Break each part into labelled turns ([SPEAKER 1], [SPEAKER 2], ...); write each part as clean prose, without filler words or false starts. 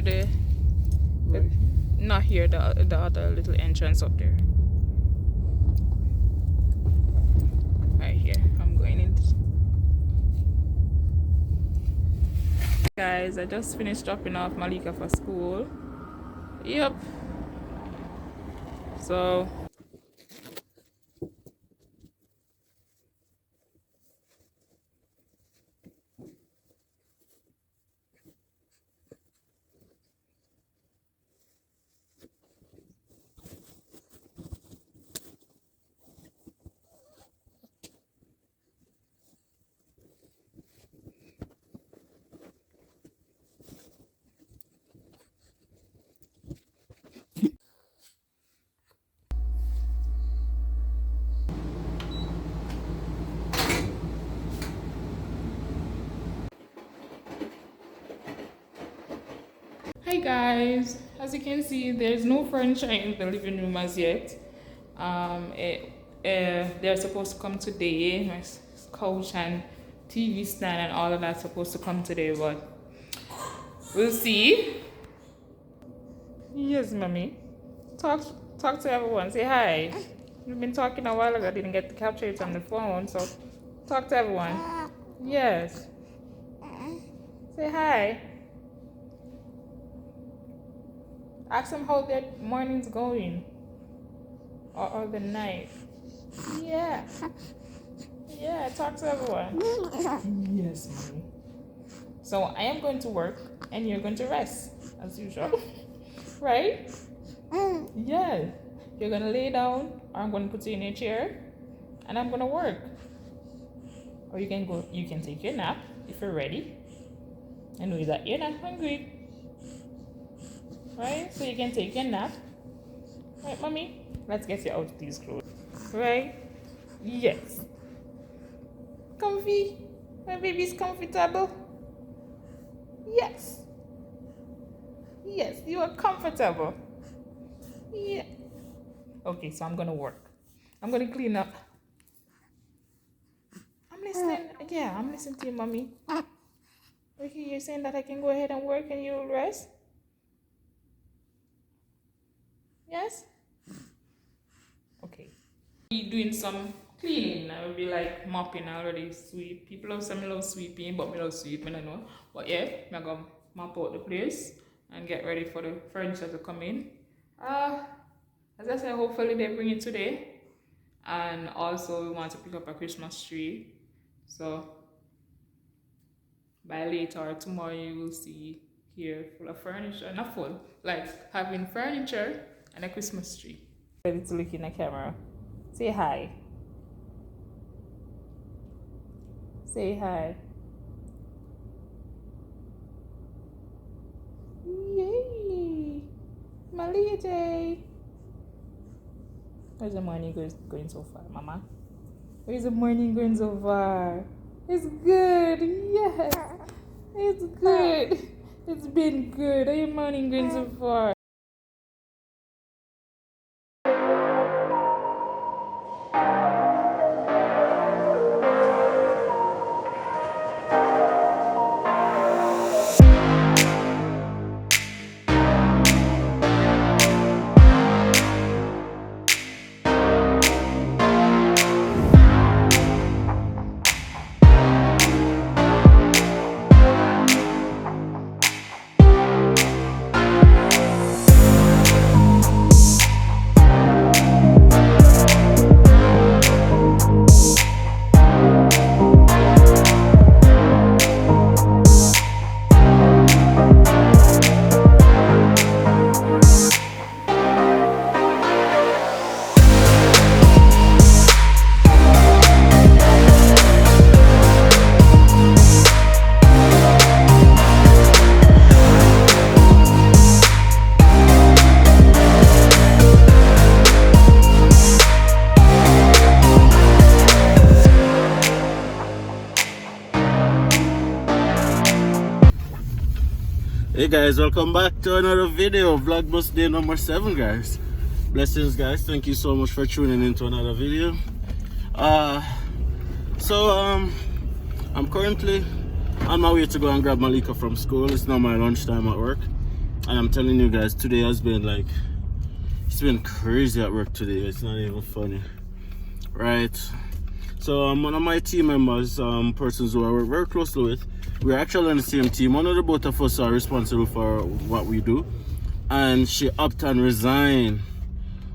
[SPEAKER 1] here, not here, the other little entrance up there. Right here. I'm going in. Guys, I just finished dropping off Malika for school. Yep. So hi guys, as you can see, there's no furniture in the living room as yet. They're supposed to come today. My couch and TV stand and all of that's supposed to come today, but we'll see. Yes, mommy. Talk to everyone. Say hi. You've been talking a while ago. I didn't get to capture it on the phone, so talk to everyone. Yes. Say hi. Ask them how their morning's going. Or the night. Yeah. Yeah, talk to everyone. Yes, mommy. So I am going to work and you're going to rest, as usual. Right? Yeah. You're going to lay down, or I'm going to put you in a chair, and I'm going to work. Or you can take your nap if you're ready. I know that you're not hungry. Right? So you can take your nap. Right, mommy? Let's get you out of these clothes. Right? Yes. Comfy? My baby's comfortable? Yes. Yes, you are comfortable. Yeah. Okay, so I'm gonna work. I'm gonna clean up. I'm listening. Yeah, I'm listening to you, mommy. Okay, you're saying that I can go ahead and work and you'll rest? Yes? Okay. Be doing some cleaning. I will be like mopping already, sweep. People have some love sweeping, but me love sweeping, I know. But yeah, I'm gonna mop out the place and get ready for the furniture to come in. As I said, hopefully they bring it today. And also we want to pick up a Christmas tree. So by later or tomorrow you will see here full of furniture. Not full, like having furniture and a Christmas tree. Ready to look in the camera. Say hi. Say hi. Yay! Malika. Where's the morning going so far, Mama? Where's the morning going so far? It's good. Yes. It's good. It's been good. How your morning going so far?
[SPEAKER 2] Hey guys, welcome back to another video, Vlogmas day number 7 guys. Blessings guys, thank you so much for tuning in to another video. I'm currently on my way to go and grab Malika from school. It's now my lunchtime at work. And I'm telling you guys, today has been like, it's been crazy at work today. It's not even funny, right? So one of my team members, persons who I work very closely with, we're actually on the same team. One of the both of us are responsible for what we do, and she upped and resigned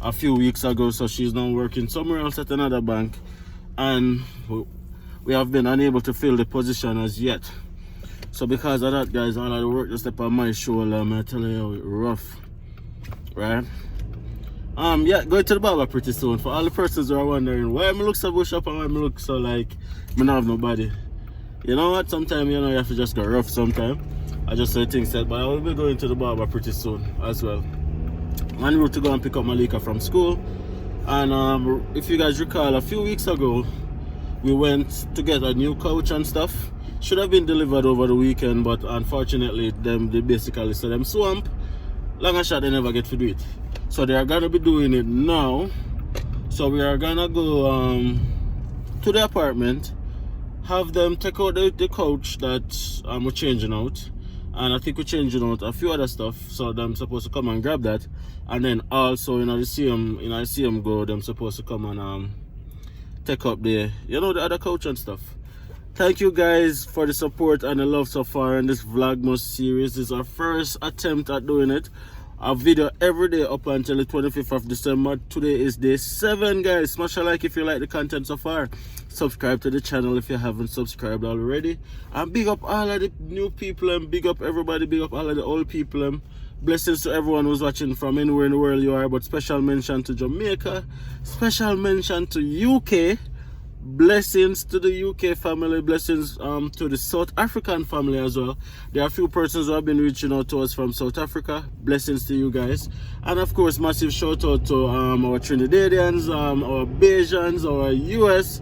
[SPEAKER 2] a few weeks ago. So she's now working somewhere else at another bank, and we have been unable to fill the position as yet. So because of that, guys, all of the work just up on my shoulder. I'm telling you, it's rough, right? Yeah, going to the barber pretty soon. For all the persons who are wondering why I look so bush up and why I look so like I don't have nobody. You know what? Sometimes you have to just go rough sometimes. I just say things that, but I will be going to the barber pretty soon as well. I'm route to go and pick up Malika from school. And if you guys recall, a few weeks ago we went to get a new couch and stuff. Should have been delivered over the weekend, but unfortunately they basically said them swamp. Long and short, they never get to do it. So they are gonna be doing it now. So we are gonna go to the apartment, have them take out the couch that we're changing out, and I think we're changing out a few other stuff. So them supposed to come and grab that, and then also the same go, them supposed to come and take up the the other couch and stuff. Thank you guys for the support and the love so far in this Vlogmas series. This is our first attempt at doing it. A video every day up until the 25th of December. Today is day 7, guys. Smash a like if you like the content so far. Subscribe to the channel if you haven't subscribed already. And big up all of the new people and big up everybody. Big up all of the old people and blessings to everyone who's watching from anywhere in the world you are. But special mention to Jamaica. Special mention to UK. Blessings to the UK family, blessings to the South African family as well. There are a few persons who have been reaching out to us from South Africa. Blessings to you guys. And of course, massive shout out to our Trinidadians, our Bajans, our US,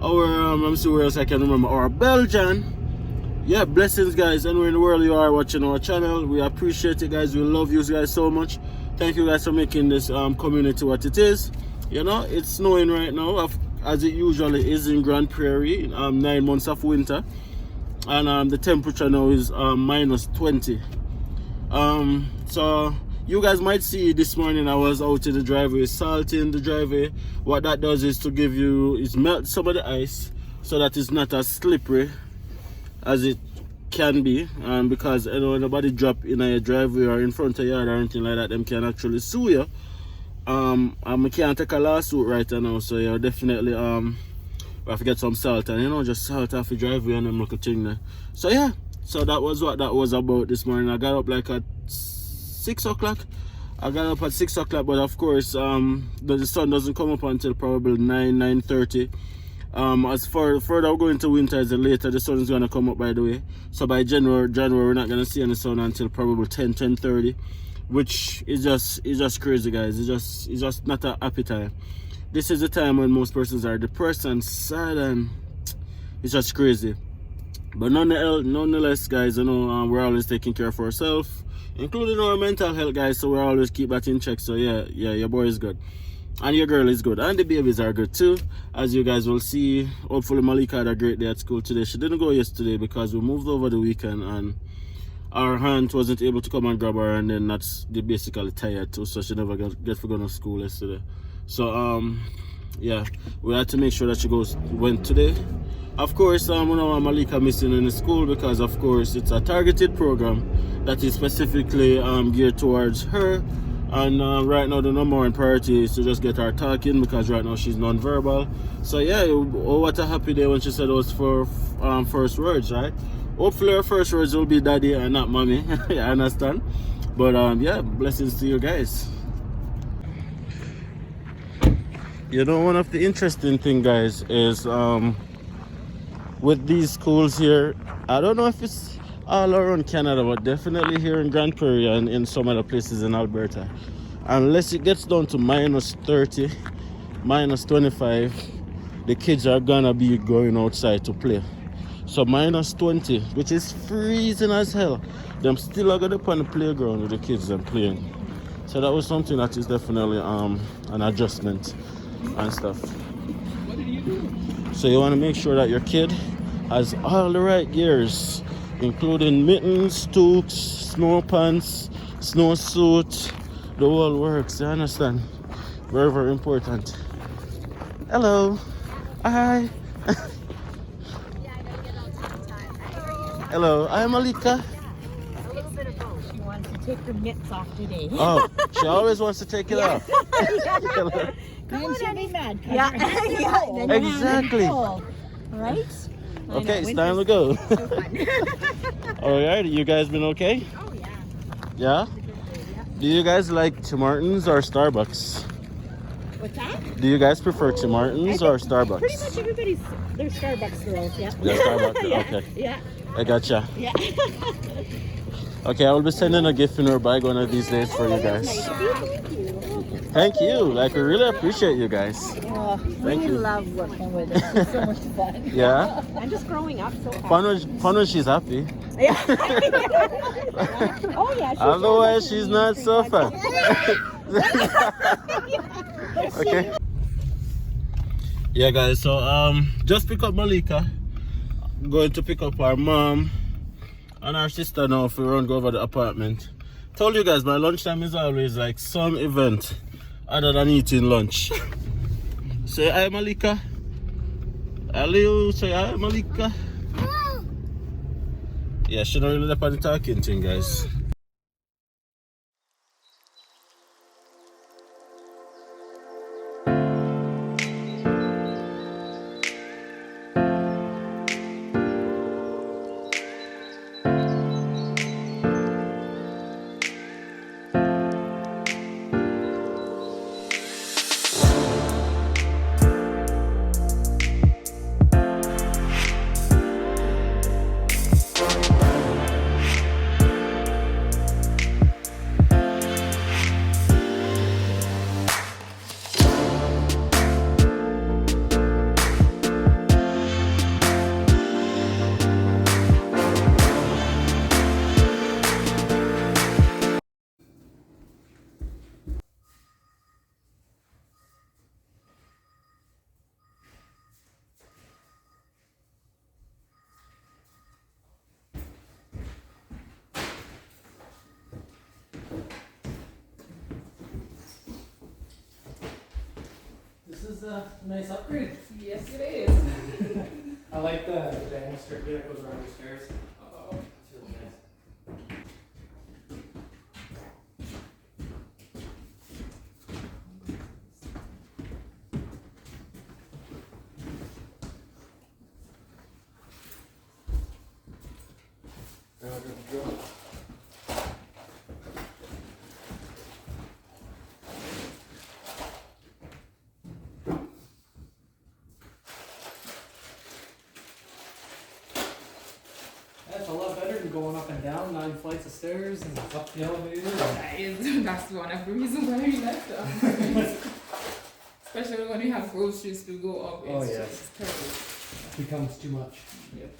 [SPEAKER 2] our let me see where else I can remember, our Belgian. Yeah, blessings guys, anywhere in the world you are watching our channel. We appreciate it, guys. We love you guys so much. Thank you guys for making this community what it is. It's snowing right now, as it usually is in Grand Prairie, 9 months of winter, and the temperature now is minus 20. So you guys might see this morning I was out in the driveway salting the driveway. What that does is is melt some of the ice so that it's not as slippery as it can be, because nobody drop in a driveway or in front of your yard or anything like that, them can actually sue you. I can't take a lawsuit right now, so yeah, definitely I have to get some salt and just salt off the driveway and them little thing there. So yeah, so that was what that was about this morning. I got up like at 6 o'clock. I got up at 6 o'clock, but of course the sun doesn't come up until probably 9:30. As further going to winter, the later the sun is gonna come up, by the way. So by January we're not gonna see any sun until probably 10:30. Which is just crazy, guys. It's just not a happy time. This is the time when most persons are depressed and sad, and it's just crazy. But nonetheless, guys, we're always taking care of ourselves, including our mental health, guys. So we always keep that in check. So yeah, your boy is good, and your girl is good, and the babies are good too, as you guys will see. Hopefully Malika had a great day at school today. She didn't go yesterday because we moved over the weekend, and our aunt wasn't able to come and grab her, and then they basically tired too, so she never get to go to school yesterday. So yeah, we had to make sure that she went today. Of course, we don't want Malika missing in the school because of course it's a targeted program that is specifically geared towards her. And right now the number one priority is to just get her talking, because right now she's non-verbal. So yeah, what a happy day when she said those first words, right? Hopefully her first words will be daddy and not mommy. I understand. But yeah, blessings to you guys. One of the interesting thing, guys, is with these schools here, I don't know if it's all around Canada, but definitely here in Grand Prairie and in some other places in Alberta, unless it gets down to minus 30, minus 25, the kids are gonna be going outside to play. So minus 20, which is freezing as hell, them still are going up on the playground with the kids and playing. So that was something that is definitely an adjustment and stuff. So you want to make sure that your kid has all the right gears, including mittens, toques, snow pants, snowsuit, the whole works. You understand? Very, very important. Hello. Hi. Hello. I'm Malika.
[SPEAKER 3] She wants to take her mitts off today.
[SPEAKER 2] Oh, she always wants to take it off.
[SPEAKER 3] Come on, she'll be mad. Yeah, yeah.
[SPEAKER 2] Exactly.
[SPEAKER 3] Right?
[SPEAKER 2] Okay, it's time to go.
[SPEAKER 3] So fun.
[SPEAKER 2] All right, you guys been okay?
[SPEAKER 3] Oh yeah.
[SPEAKER 2] Yeah? Do you guys like Tim Hortons or Starbucks?
[SPEAKER 3] What's that?
[SPEAKER 2] Do you guys prefer Tim Hortons or Starbucks?
[SPEAKER 3] Pretty much everybody's they're Starbucks girls. Yeah.
[SPEAKER 2] Yeah, Starbucks.
[SPEAKER 3] Yeah,
[SPEAKER 2] Okay,
[SPEAKER 3] Yeah.
[SPEAKER 2] I gotcha.
[SPEAKER 3] Yeah.
[SPEAKER 2] Okay, I will be sending a gift in our bag one of these days for you guys.
[SPEAKER 3] Thank you.
[SPEAKER 2] Thank you. Like, we really appreciate you guys.
[SPEAKER 3] Oh,
[SPEAKER 2] Thank
[SPEAKER 3] we
[SPEAKER 2] you.
[SPEAKER 3] love working with her. It's so much fun.
[SPEAKER 2] Yeah?
[SPEAKER 3] I'm just growing up so fast.
[SPEAKER 2] Fun when she's happy.
[SPEAKER 3] Yeah. Oh yeah.
[SPEAKER 2] Otherwise, she's not so fun. Okay. Yeah, guys. So just pick up Malika. I'm going to pick up our mom and our sister now if we run go over the apartment. Told you guys my lunchtime is always like some event other than eating lunch. Say hi, Malika. Hello. Say hi, Malika. Yeah, she don't really up on the talking thing, guys.
[SPEAKER 4] This is a nice upgrade.
[SPEAKER 1] Yes, it is.
[SPEAKER 4] I like the banister that goes around the stairs.
[SPEAKER 1] Oh.
[SPEAKER 4] It's really nice. That's a lot better than going up and down 9 flights of stairs and up the elevator.
[SPEAKER 1] That's one of the reasons why we left them. Especially when you have groceries to go up.
[SPEAKER 4] Oh,
[SPEAKER 1] It's
[SPEAKER 4] yes.
[SPEAKER 1] just terrible.
[SPEAKER 4] It becomes too much.
[SPEAKER 1] Yep.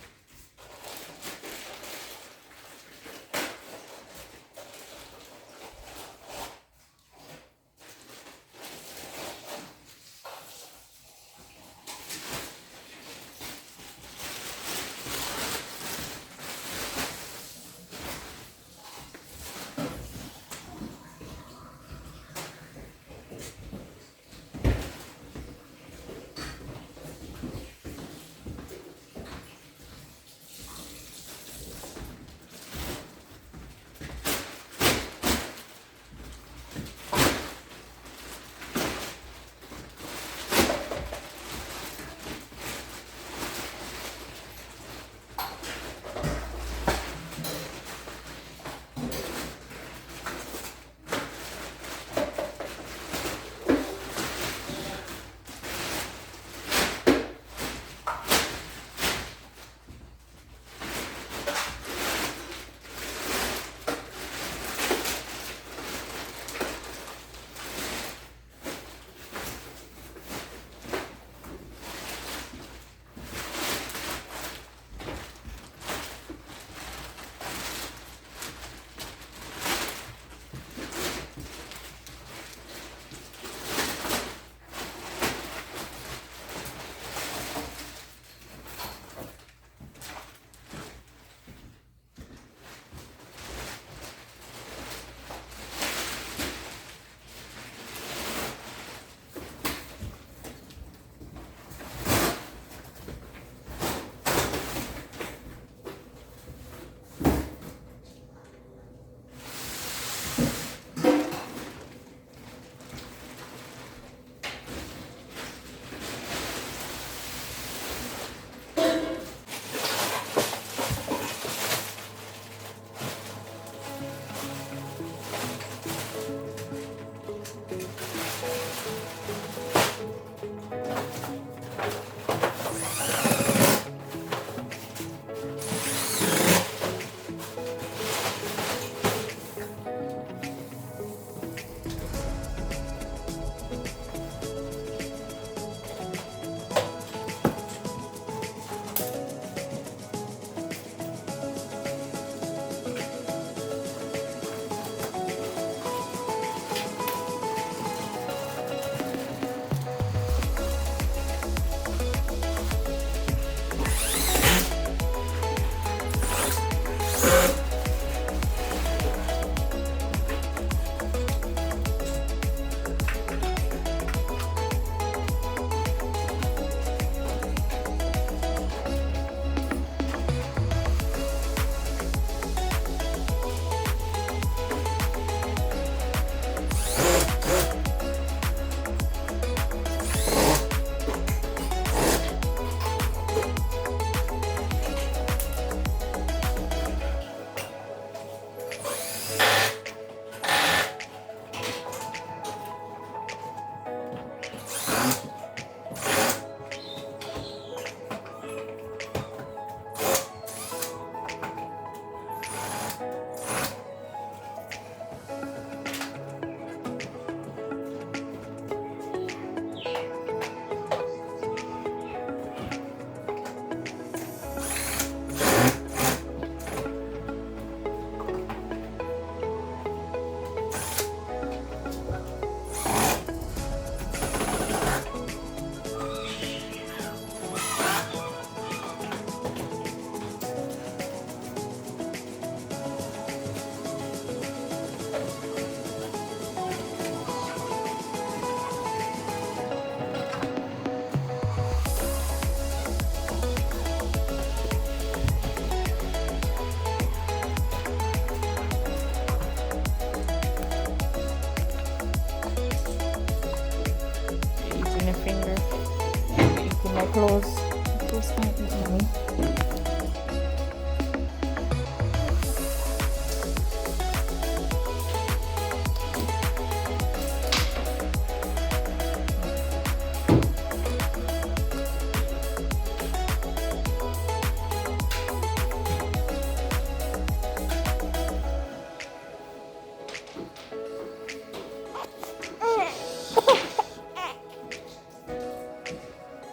[SPEAKER 1] close. Close my mommy.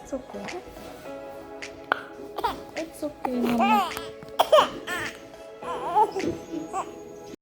[SPEAKER 1] It's okay. It's okay, mama.